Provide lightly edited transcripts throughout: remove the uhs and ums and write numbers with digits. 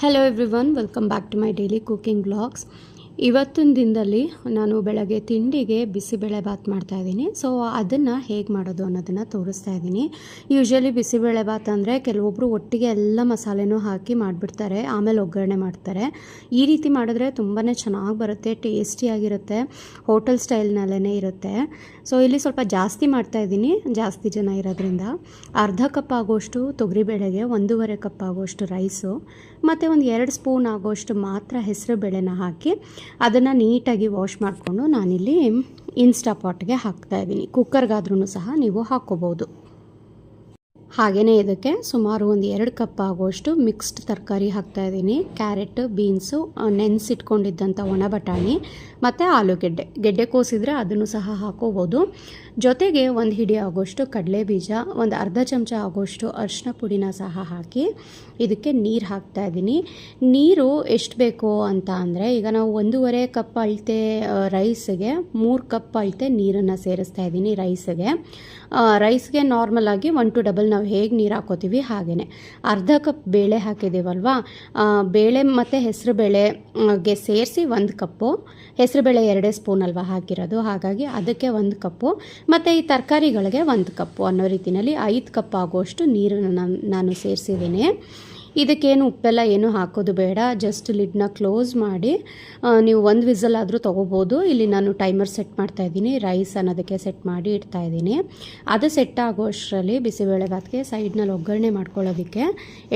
Hello everyone, welcome back to my daily cooking vlogs. ಇವತ್ತಿನ ದಿನದಲ್ಲಿ ನಾನು ಬೆಳಗ್ಗೆ ತಿಂಡಿಗೆ ಬಿಸಿಬೇಳೆಬಾತ್ ಮಾಡ್ತಾಯಿದ್ದೀನಿ. ಸೊ ಅದನ್ನು ಹೇಗೆ ಮಾಡೋದು ಅನ್ನೋದನ್ನು ತೋರಿಸ್ತಾ ಇದ್ದೀನಿ. ಯೂಶ್ವಲಿ ಬಿಸಿಬೇಳೆಬಾತ್ ಅಂದರೆ ಕೆಲವೊಬ್ಬರು ಒಟ್ಟಿಗೆ ಎಲ್ಲ ಮಸಾಲೆನೂ ಹಾಕಿ ಮಾಡಿಬಿಡ್ತಾರೆ, ಆಮೇಲೆ ಒಗ್ಗರಣೆ ಮಾಡ್ತಾರೆ. ಈ ರೀತಿ ಮಾಡಿದ್ರೆ ತುಂಬಾ ಚೆನ್ನಾಗಿ ಬರುತ್ತೆ, ಟೇಸ್ಟಿಯಾಗಿರುತ್ತೆ, ಹೋಟೆಲ್ ಸ್ಟೈಲ್ನಲ್ಲೇ ಇರುತ್ತೆ. ಸೊ ಇಲ್ಲಿ ಸ್ವಲ್ಪ ಜಾಸ್ತಿ ಮಾಡ್ತಾಯಿದ್ದೀನಿ, ಜಾಸ್ತಿ ಜನ ಇರೋದ್ರಿಂದ. ಅರ್ಧ ಕಪ್ ಆಗೋಷ್ಟು ತೊಗರಿಬೇಳೆಗೆ 1.5 ಕಪ್ ಆಗೋಷ್ಟು ರೈಸು ಮತ್ತು ಒಂದು 2 ಸ್ಪೂನ್ ಆಗೋಷ್ಟು ಮಾತ್ರ ಹೆಸರು ಬೇಳೆನ ಹಾಕಿ ಅದನ್ನು ನೀಟಾಗಿ ವಾಶ್ ಮಾಡಿಕೊಂಡು ನಾನಿಲ್ಲಿ ಇನ್ಸ್ಟಾಪಾಟ್ಗೆ ಹಾಕ್ತಾಯಿದ್ದೀನಿ. ಕುಕ್ಕರ್ಗಾದ್ರೂ ಸಹ ನೀವು ಹಾಕ್ಕೋಬೋದು. ಹಾಗೆಯೇ ಇದಕ್ಕೆ ಸುಮಾರು ಒಂದು 2 ಕಪ್ ಆಗುವಷ್ಟು ಮಿಕ್ಸ್ಡ್ ತರಕಾರಿ ಹಾಕ್ತಾಯಿದ್ದೀನಿ. ಕ್ಯಾರೆಟ್, ಬೀನ್ಸು, ನೆನೆಸಿಟ್ಕೊಂಡಿದ್ದಂಥ ಒಣ ಬಟಾಣಿ ಮತ್ತು ಆಲೂಗೆಡ್ಡೆ. ಗೆಡ್ಡೆ ಕೋಸಿದ್ರೆ ಅದನ್ನು ಸಹ ಹಾಕೋಬೋದು. ಜೊತೆಗೆ ಒಂದು ಹಿಡಿ ಆಗೋಷ್ಟು ಕಡಲೆ ಬೀಜ, ಒಂದು ಅರ್ಧ ಚಮಚ ಆಗೋಷ್ಟು ಅರಿಶಿನ ಪುಡಿನ ಸಹ ಹಾಕಿ ಇದಕ್ಕೆ ನೀರು ಹಾಕ್ತಾಯಿದ್ದೀನಿ. ನೀರು ಎಷ್ಟು ಬೇಕು ಅಂತ ಅಂದರೆ, ಈಗ ನಾವು 1.5 ಕಪ್ ಅಳತೆ ರೈಸ್ಗೆ 3 ಕಪ್ ಅಳತೆ ನೀರನ್ನು ಸೇರಿಸ್ತಾ ಇದ್ದೀನಿ. ರೈಸ್ಗೆ ನಾರ್ಮಲಾಗಿ 1 to ಡಬಲ್ ನಾವು ಹೇಗೆ ನೀರು ಹಾಕೋತೀವಿ ಹಾಗೆಯೇ. ಅರ್ಧ ಕಪ್ ಬೇಳೆ ಹಾಕಿದ್ದೀವಲ್ವ, ಬೇಳೆ ಮತ್ತು ಹೆಸರು ಬೇಳೆಗೆ ಸೇರಿಸಿ 1 ಕಪ್ಪು. ಹೆಸರು ಬೇಳೆ 2 ಸ್ಪೂನ್ ಅಲ್ವಾ ಹಾಕಿರೋದು, ಹಾಗಾಗಿ ಅದಕ್ಕೆ 1 ಕಪ್ಪು ಮತ್ತು ಈ ತರಕಾರಿಗಳಿಗೆ 1 ಕಪ್ಪು ಅನ್ನೋ ರೀತಿಯಲ್ಲಿ 5 ಕಪ್ ಆಗುವಷ್ಟು ನೀರನ್ನು ನಾನು ಸೇರಿಸಿದ್ದೀನಿ. ಇದಕ್ಕೇನು ಉಪ್ಪೆಲ್ಲ ಏನು ಹಾಕೋದು ಬೇಡ, ಜಸ್ಟ್ ಲಿಡ್ನ ಕ್ಲೋಸ್ ಮಾಡಿ ನೀವು 1 ವಿಸಲ್ ಆದರೂ ತೊಗೋಬೋದು. ಇಲ್ಲಿ ನಾನು ಟೈಮರ್ ಸೆಟ್ ಮಾಡ್ತಾಯಿದ್ದೀನಿ, ರೈಸ್ ಅನ್ನೋದಕ್ಕೆ ಸೆಟ್ ಮಾಡಿ ಇಡ್ತಾಯಿದ್ದೀನಿ. ಅದು ಸೆಟ್ ಆಗೋಷ್ಟರಲ್ಲಿ ಬಿಸಿಬೇಳೆಬಾತ್ಗೆ ಸೈಡ್ನಲ್ಲಿ ಒಗ್ಗರಣೆ ಮಾಡ್ಕೊಳ್ಳೋದಕ್ಕೆ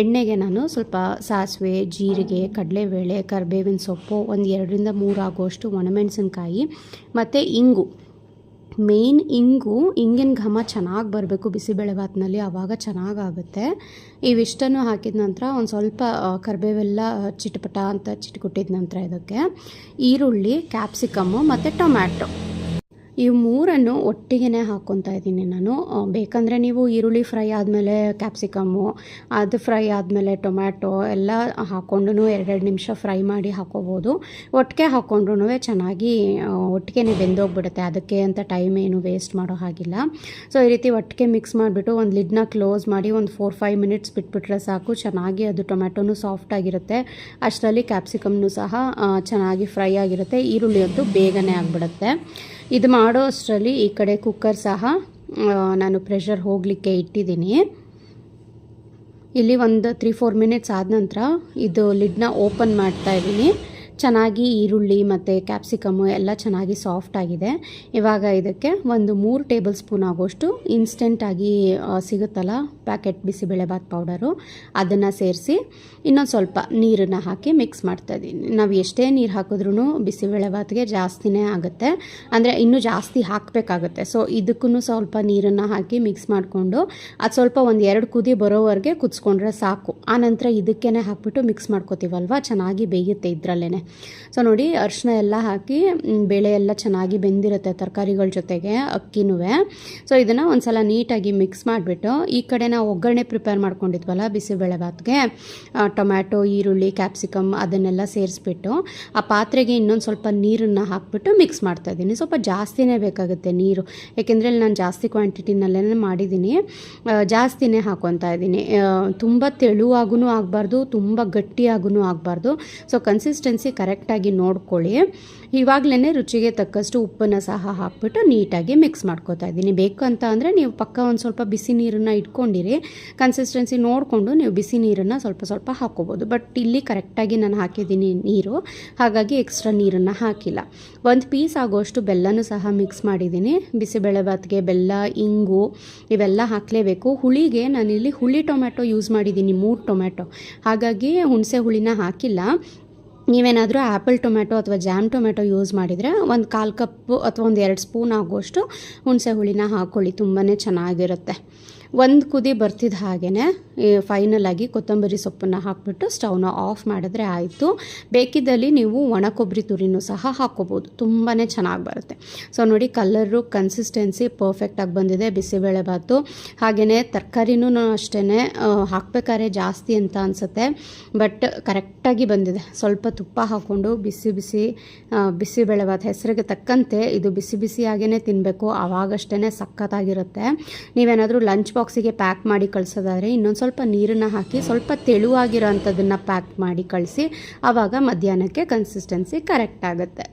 ಎಣ್ಣೆಗೆ ನಾನು ಸ್ವಲ್ಪ ಸಾಸಿವೆ, ಜೀರಿಗೆ, ಕಡಲೆಬೇಳೆ, ಕರಿಬೇವಿನ ಸೊಪ್ಪು, ಒಂದು 2ರಿಂದ 3 ಆಗುವಷ್ಟು ಒಣಮೆಣಸಿನ್ಕಾಯಿ ಮತ್ತು ಇಂಗು. ಮೇನ್ ಇಂಗಿನ ಘಮ ಚೆನ್ನಾಗಿ ಬರಬೇಕು ಬಿಸಿಬೇಳೆಬಾತ್ನಲ್ಲಿ, ಆವಾಗ ಚೆನ್ನಾಗಾಗುತ್ತೆ. ಇವಿಷ್ಟನ್ನು ಹಾಕಿದ ನಂತರ ಒಂದು ಸ್ವಲ್ಪ ಕರಿಬೇವೆಲ್ಲ ಚಿಟಪಟ ಅಂತ ಚಿಟಕುಟ್ಟಿದ ನಂತರ ಇದಕ್ಕೆ ಈರುಳ್ಳಿ, ಕ್ಯಾಪ್ಸಿಕಮ್ಮು ಮತ್ತು ಟೊಮ್ಯಾಟೊ ಇವು 3 ಒಟ್ಟಿಗೆ ಹಾಕ್ಕೊತಾ ಇದ್ದೀನಿ ನಾನು. ಬೇಕಂದರೆ ನೀವು ಈರುಳ್ಳಿ ಫ್ರೈ ಆದಮೇಲೆ ಕ್ಯಾಪ್ಸಿಕಮ್ಮು, ಅದು ಫ್ರೈ ಆದಮೇಲೆ ಟೊಮ್ಯಾಟೊ ಎಲ್ಲ ಹಾಕ್ಕೊಂಡು 2 ನಿಮಿಷ ಫ್ರೈ ಮಾಡಿ ಹಾಕ್ಕೋಬೋದು. ಒಟ್ಟಿಗೆ ಹಾಕ್ಕೊಂಡ್ರೂ ಚೆನ್ನಾಗಿ ಒಟ್ಟಿಗೆ ಬೆಂದೋಗ್ಬಿಡುತ್ತೆ, ಅದಕ್ಕೆ ಅಂತ ಟೈಮ್ ಏನು ವೇಸ್ಟ್ ಮಾಡೋ ಹಾಗಿಲ್ಲ. ಸೊ ಈ ರೀತಿ ಒಟ್ಟಿಗೆ ಮಿಕ್ಸ್ ಮಾಡಿಬಿಟ್ಟು ಒಂದು ಲಿಡ್ನ ಕ್ಲೋಸ್ ಮಾಡಿ ಒಂದು 4-5 ಮಿನಿಟ್ಸ್ ಬಿಟ್ಬಿಟ್ರೆ ಸಾಕು. ಚೆನ್ನಾಗಿ ಅದು ಟೊಮ್ಯಾಟೊನೂ ಸಾಫ್ಟಾಗಿರುತ್ತೆ, ಅಷ್ಟರಲ್ಲಿ ಕ್ಯಾಪ್ಸಿಕಮ್ನೂ ಸಹ ಚೆನ್ನಾಗಿ ಫ್ರೈ ಆಗಿರುತ್ತೆ. ಈರುಳ್ಳಿ ಅಂತೂ ಬೇಗನೆ ಆಗಿಬಿಡುತ್ತೆ. ಇದು ಮಾಡೋ ಅಷ್ಟರಲ್ಲಿ ಈ ಕಡೆ ಕುಕ್ಕರ್ ಸಹ ನಾನು ಪ್ರೆಷರ್ ಹೋಗಲಿಕ್ಕೆ ಇಟ್ಟಿದ್ದೀನಿ. ಇಲ್ಲಿ ಒಂದು 3-4 ಮಿನಿಟ್ಸ್ ಆದ ನಂತರ ಇದು ಲಿಡ್ನ ಓಪನ್ ಮಾಡ್ತಾ ಇದ್ದೀನಿ. ಚೆನ್ನಾಗಿ ಈರುಳ್ಳಿ ಮತ್ತು ಕ್ಯಾಪ್ಸಿಕಮ್ಮು ಎಲ್ಲ ಚೆನ್ನಾಗಿ ಸಾಫ್ಟ್ ಆಗಿದೆ. ಇವಾಗ ಇದಕ್ಕೆ ಒಂದು 3 ಟೇಬಲ್ ಸ್ಪೂನ್ ಆಗೋಷ್ಟು ಇನ್ಸ್ಟೆಂಟಾಗಿ ಸಿಗುತ್ತಲ್ಲ ಪ್ಯಾಕೆಟ್ ಬಿಸಿಬೇಳೆಬಾತ್ ಪೌಡರು, ಅದನ್ನು ಸೇರಿಸಿ ಇನ್ನೊಂದು ಸ್ವಲ್ಪ ನೀರನ್ನು ಹಾಕಿ ಮಿಕ್ಸ್ ಮಾಡ್ತಾಯಿದ್ದೀನಿ. ನಾವು ಎಷ್ಟೇ ನೀರು ಹಾಕಿದ್ರೂ ಬಿಸಿಬೇಳೆಬಾತ್ಗೆ ಜಾಸ್ತಿನೇ ಆಗುತ್ತೆ, ಅಂದರೆ ಇನ್ನೂ ಜಾಸ್ತಿ ಹಾಕಬೇಕಾಗುತ್ತೆ. ಸೊ ಇದಕ್ಕೂ ಸ್ವಲ್ಪ ನೀರನ್ನು ಹಾಕಿ ಮಿಕ್ಸ್ ಮಾಡಿಕೊಂಡು ಅದು ಸ್ವಲ್ಪ ಒಂದು 2 ಕುದಿ ಬರೋವರೆಗೆ ಕುದಿಸ್ಕೊಂಡ್ರೆ ಸಾಕು. ಆನಂತರ ಇದಕ್ಕೇ ಹಾಕ್ಬಿಟ್ಟು ಮಿಕ್ಸ್ ಮಾಡ್ಕೋತೀವಲ್ವ, ಚೆನ್ನಾಗಿ ಬೇಯುತ್ತೆ ಇದರಲ್ಲೇ. ಸೊ ನೋಡಿ, ಅರಿಶಿನ ಎಲ್ಲ ಹಾಕಿ ಬೇಳೆ ಎಲ್ಲ ಚೆನ್ನಾಗಿ ಬೆಂದಿರುತ್ತೆ ತರಕಾರಿಗಳ ಜೊತೆಗೆ, ಅಕ್ಕಿನೂ. ಸೊ ಇದನ್ನು ಒಂದು ಸಲ ನೀಟಾಗಿ ಮಿಕ್ಸ್ ಮಾಡಿಬಿಟ್ಟು ಈ ಕಡೆ ನಾವು ಒಗ್ಗರಣೆ ಪ್ರಿಪೇರ್ ಮಾಡ್ಕೊಂಡಿದ್ವಲ್ಲ ಬಿಸಿಬೇಳೆಬಾತ್ಗೆ, ಟೊಮ್ಯಾಟೊ, ಈರುಳ್ಳಿ, ಕ್ಯಾಪ್ಸಿಕಮ್ ಅದನ್ನೆಲ್ಲ ಸೇರಿಸ್ಬಿಟ್ಟು ಆ ಪಾತ್ರೆಗೆ ಇನ್ನೊಂದು ಸ್ವಲ್ಪ ನೀರನ್ನು ಹಾಕ್ಬಿಟ್ಟು ಮಿಕ್ಸ್ ಮಾಡ್ತಾಯಿದ್ದೀನಿ. ಸ್ವಲ್ಪ ಜಾಸ್ತಿನೇ ಬೇಕಾಗುತ್ತೆ ನೀರು, ಏಕೆಂದರೆ ನಾನು ಜಾಸ್ತಿ ಕ್ವಾಂಟಿಟಿನಲ್ಲೇ ಮಾಡಿದ್ದೀನಿ, ಜಾಸ್ತಿನೇ ಹಾಕ್ಕೊತಾ ಇದ್ದೀನಿ. ತುಂಬ ತೆಳುವಾಗೂ ಆಗಬಾರ್ದು, ತುಂಬ ಗಟ್ಟಿಯಾಗೂ ಆಗಬಾರ್ದು. ಸೊ ಕನ್ಸಿಸ್ಟೆನ್ಸಿ ಕರೆಕ್ಟಾಗಿ ನೋಡ್ಕೊಳ್ಳಿ. ಇವಾಗಲೇ ರುಚಿಗೆ ತಕ್ಕಷ್ಟು ಉಪ್ಪನ್ನು ಸಹ ಹಾಕ್ಬಿಟ್ಟು ನೀಟಾಗಿ ಮಿಕ್ಸ್ ಮಾಡ್ಕೋತಾ ಇದ್ದೀನಿ. ಬೇಕು ಅಂತ ಅಂದರೆ ನೀವು ಪಕ್ಕ ಒಂದು ಸ್ವಲ್ಪ ಬಿಸಿ ನೀರನ್ನು ಇಟ್ಕೊಂಡಿರಿ, ಕನ್ಸಿಸ್ಟೆನ್ಸಿ ನೋಡಿಕೊಂಡು ನೀವು ಬಿಸಿ ನೀರನ್ನು ಸ್ವಲ್ಪ ಹಾಕ್ಕೋಬೋದು. ಬಟ್ ಇಲ್ಲಿ ಕರೆಕ್ಟಾಗಿ ನಾನು ಹಾಕಿದ್ದೀನಿ ನೀರು, ಹಾಗಾಗಿ ಎಕ್ಸ್ಟ್ರಾ ನೀರನ್ನು ಹಾಕಿಲ್ಲ. 1 ಪೀಸ್ ಆಗೋಷ್ಟು ಬೆಲ್ಲನೂ ಸಹ ಮಿಕ್ಸ್ ಮಾಡಿದ್ದೀನಿ. ಬಿಸಿಬೇಳೆಬಾತ್ಗೆ ಬೆಲ್ಲ, ಇಂಗು ಇವೆಲ್ಲ ಹಾಕಲೇಬೇಕು. ಹುಳಿಗೆ ನಾನಿಲ್ಲಿ ಹುಳಿ ಟೊಮ್ಯಾಟೊ ಯೂಸ್ ಮಾಡಿದ್ದೀನಿ, 3 ಟೊಮ್ಯಾಟೊ, ಹಾಗಾಗಿ ಹುಣಸೆ ಹುಳಿನ ಹಾಕಿಲ್ಲ. ನೀವೇನಾದರೂ ಆ್ಯಪಲ್ ಟೊಮ್ಯಾಟೊ ಅಥವಾ ಜಾಮ್ ಟೊಮ್ಯಾಟೊ ಯೂಸ್ ಮಾಡಿದರೆ ಒಂದು 1/4 ಕಪ್ಪು ಅಥವಾ ಒಂದು 2 ಸ್ಪೂನ್ ಆಗುವಷ್ಟು ಹುಣಸೆ ಹುಳಿನ ಹಾಕ್ಕೊಳ್ಳಿ, ತುಂಬಾ ಚೆನ್ನಾಗಿರುತ್ತೆ. 1 ಕುದಿ ಬರ್ತಿದ್ದ ಹಾಗೆಯೇ ಫೈನಲಾಗಿ ಕೊತ್ತಂಬರಿ ಸೊಪ್ಪನ್ನು ಹಾಕ್ಬಿಟ್ಟು ಸ್ಟವ್ನ ಆಫ್ ಮಾಡಿದ್ರೆ ಆಯಿತು. ಬೇಕಿದ್ದಲ್ಲಿ ನೀವು ಒಣ ಕೊಬ್ಬರಿ ತುರಿನೂ ಸಹ ಹಾಕ್ಕೋಬೋದು, ತುಂಬಾ ಚೆನ್ನಾಗಿ ಬರುತ್ತೆ. ಸೊ ನೋಡಿ, ಕಲರು ಕನ್ಸಿಸ್ಟೆನ್ಸಿ ಪರ್ಫೆಕ್ಟಾಗಿ ಬಂದಿದೆ ಬಿಸಿಬೇಳೆಬಾತು. ಹಾಗೆಯೇ ತರಕಾರಿನೂ ಅಷ್ಟೇ, ಹಾಕಬೇಕಾದ್ರೆ ಜಾಸ್ತಿ ಅಂತ ಅನಿಸುತ್ತೆ, ಬಟ್ ಕರೆಕ್ಟಾಗಿ ಬಂದಿದೆ. ಸ್ವಲ್ಪ ತುಪ್ಪ ಹಾಕ್ಕೊಂಡು ಬಿಸಿಬೇಳೆಬಾತ್ ಹೆಸರಿಗೆ ತಕ್ಕಂತೆ ಇದು ಬಿಸಿಯಾಗೇ ತಿನ್ನಬೇಕು, ಆವಾಗಷ್ಟೇ ಸಖತ್ತಾಗಿರುತ್ತೆ. ನೀವೇನಾದರೂ ಲಂಚ್ ಬಾಕ್ಸ್ ಬಾಕ್ಸಿಗೆ ಪ್ಯಾಕ್ ಮಾಡಿ ಕಳಿಸೋದಾದರೆ ಇನ್ನೊಂದು ಸ್ವಲ್ಪ ನೀರನ್ನು ಹಾಕಿ ಸ್ವಲ್ಪ ತೆಳುವಾಗಿರೋ ಅಂಥದ್ದನ್ನು ಪ್ಯಾಕ್ ಮಾಡಿ ಕಳಿಸಿ, ಆವಾಗ ಮಧ್ಯಾಹ್ನಕ್ಕೆ ಕನ್ಸಿಸ್ಟೆನ್ಸಿ ಕರೆಕ್ಟ್ ಆಗುತ್ತೆ.